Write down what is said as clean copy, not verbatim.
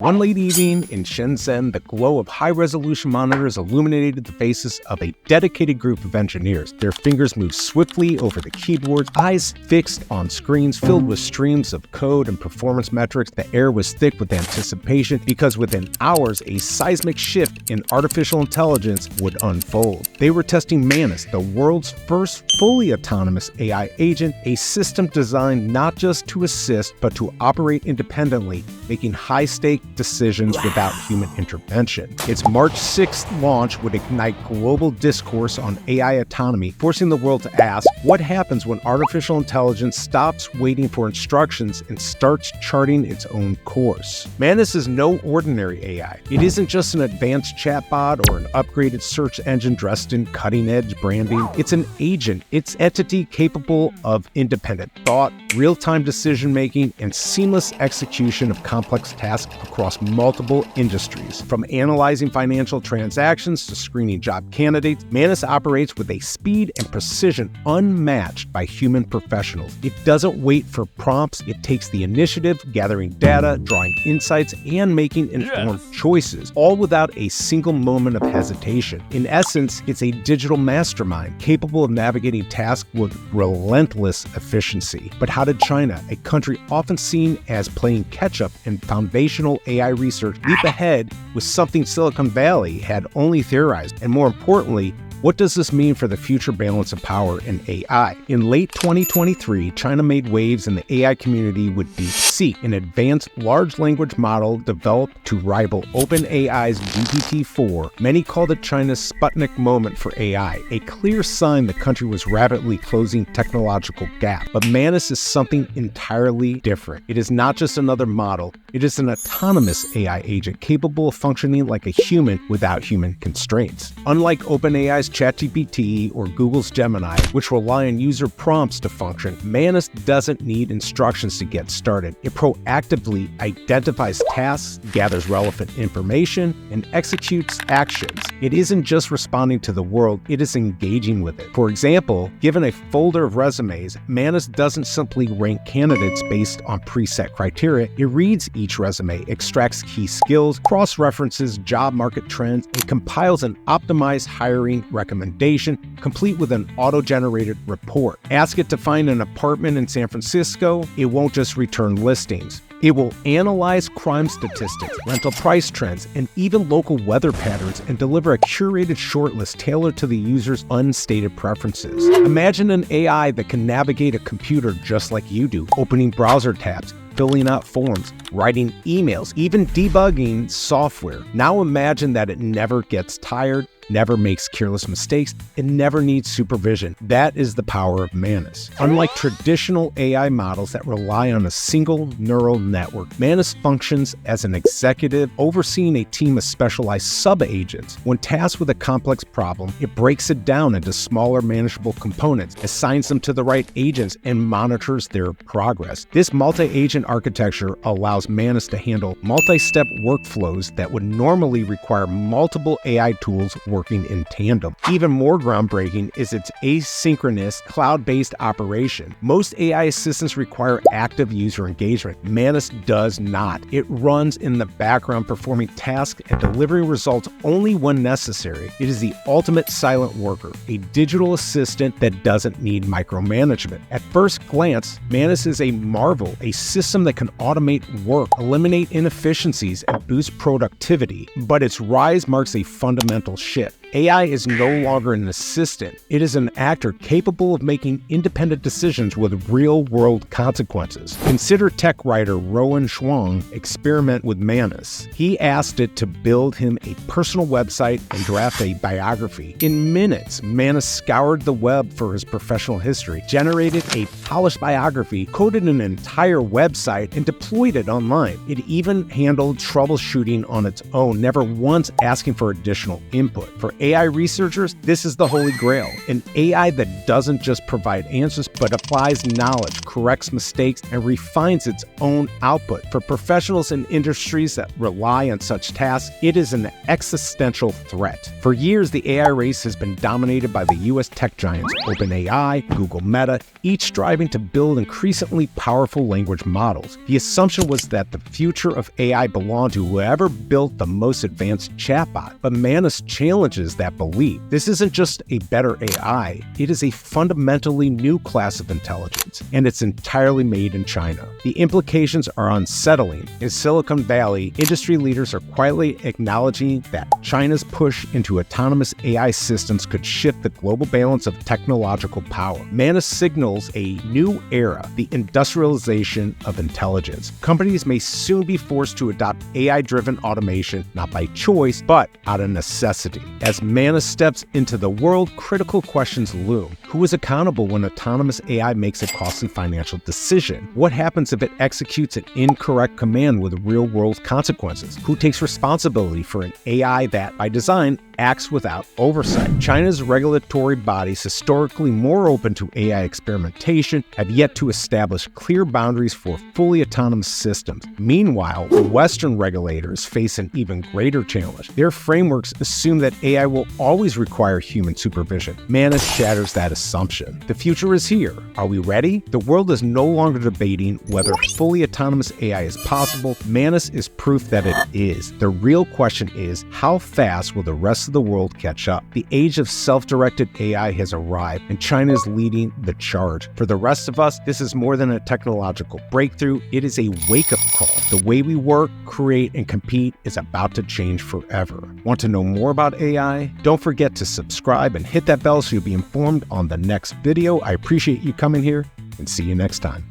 One late evening in Shenzhen, the glow of high-resolution monitors illuminated the faces of a dedicated group of engineers. Their fingers moved swiftly over the keyboards, eyes fixed on screens filled with streams of code and performance metrics. The air was thick with anticipation because within hours, a seismic shift in artificial intelligence would unfold. They were testing Manus, the world's first fully autonomous AI agent, a system designed not just to assist, but to operate independently, making high-stake decisions without human intervention. Its March 6th launch would ignite global discourse on AI autonomy, forcing the world to ask, what happens when artificial intelligence stops waiting for instructions and starts charting its own course? Manus is no ordinary AI. It isn't just an advanced chatbot or an upgraded search engine dressed in cutting-edge branding. It's an agent. It's an entity capable of independent thought, real-time decision-making, and seamless execution of complex tasks across multiple industries. From analyzing financial transactions to screening job candidates, Manus operates with a speed and precision unmatched by human professionals. It doesn't wait for prompts. It takes the initiative, gathering data, drawing insights, and making informed choices, all without a single moment of hesitation. In essence, it's a digital mastermind capable of navigating tasks with relentless efficiency. But how did China, a country often seen as playing catch-up in foundational AI research, leap ahead with something Silicone Valley had only theorized? And more importantly, what does this mean for the future balance of power in AI? In late 2023, China made waves in the AI community with DeepSeek, an advanced large language model developed to rival OpenAI's GPT-4. Many called it China's Sputnik moment for AI, a clear sign the country was rapidly closing technological gap. But Manus is something entirely different. It is not just another model. It is an autonomous AI agent capable of functioning like a human without human constraints. Unlike OpenAI's ChatGPT or Google's Gemini, which rely on user prompts to function, Manus doesn't need instructions to get started. It proactively identifies tasks, gathers relevant information, and executes actions. It isn't just responding to the world, it is engaging with it. For example, given a folder of resumes, Manus doesn't simply rank candidates based on preset criteria. It reads each resume, extracts key skills, cross-references job market trends, and compiles an optimized hiring recommendation, complete with an auto-generated report. Ask it to find an apartment in San Francisco, it won't just return listings. It will analyze crime statistics, rental price trends, and even local weather patterns and deliver a curated shortlist tailored to the user's unstated preferences. Imagine an AI that can navigate a computer just like you do, opening browser tabs, filling out forms, writing emails, even debugging software. Now imagine that it never gets tired, never makes careless mistakes, and never needs supervision. That is the power of Manus. Unlike traditional AI models that rely on a single neural network, Manus functions as an executive overseeing a team of specialized sub-agents. When tasked with a complex problem, it breaks it down into smaller manageable components, assigns them to the right agents, and monitors their progress. This multi-agent architecture allows Manus to handle multi-step workflows that would normally require multiple AI tools working in tandem. Even more groundbreaking is its asynchronous, cloud-based operation. Most AI assistants require active user engagement. Manus does not. It runs in the background, performing tasks and delivering results only when necessary. It is the ultimate silent worker, a digital assistant that doesn't need micromanagement. At first glance, Manus is a marvel, a system that can automate work, eliminate inefficiencies, and boost productivity. But its rise marks a fundamental shift. AI is no longer an assistant. It is an actor capable of making independent decisions with real-world consequences. Consider tech writer Rowan Shuang experiment with Manus. He asked it to build him a personal website and draft a biography. In minutes, Manus scoured the web for his professional history, generated a polished biography, coded an entire website, and deployed it online. It even handled troubleshooting on its own, never once asking for additional input. For AI researchers, this is the holy grail. An AI that doesn't just provide answers, but applies knowledge, corrects mistakes, and refines its own output. For professionals in industries that rely on such tasks, it is an existential threat. For years, the AI race has been dominated by the US tech giants, OpenAI, Google, Meta, each striving to build increasingly powerful language models. The assumption was that the future of AI belonged to whoever built the most advanced chatbot, but Manus challenges that belief. This isn't just a better AI, it is a fundamentally new class of intelligence, and it's entirely made in China. The implications are unsettling. In Silicone Valley, industry leaders are quietly acknowledging that China's push into autonomous AI systems could shift the global balance of technological power. Manus signals a new era, the industrialization of intelligence. Companies may soon be forced to adopt AI-driven automation, not by choice, but out of necessity. As Manus steps into the world, critical questions loom. Who is accountable when autonomous AI makes a costly financial decision? What happens if it executes an incorrect command with real-world consequences? Who takes responsibility for an AI that, by design, acts without oversight? China's regulatory bodies, historically more open to AI experimentation, have yet to establish clear boundaries for fully autonomous systems. Meanwhile, Western regulators face an even greater challenge. Their frameworks assume that AI will always require human supervision. Manus shatters that assumption. The future is here. Are we ready? The world is no longer debating whether fully autonomous AI is possible. Manus is proof that it is. The real question is, how fast will the rest of the world catch up? The age of self-directed AI has arrived, and China is leading the charge. For the rest of us, this is more than a technological breakthrough. It is a wake-up call. The way we work, create, and compete is about to change forever. Want to know more about AI? Don't forget to subscribe and hit that bell so you'll be informed on the next video. I appreciate you coming here, and see you next time.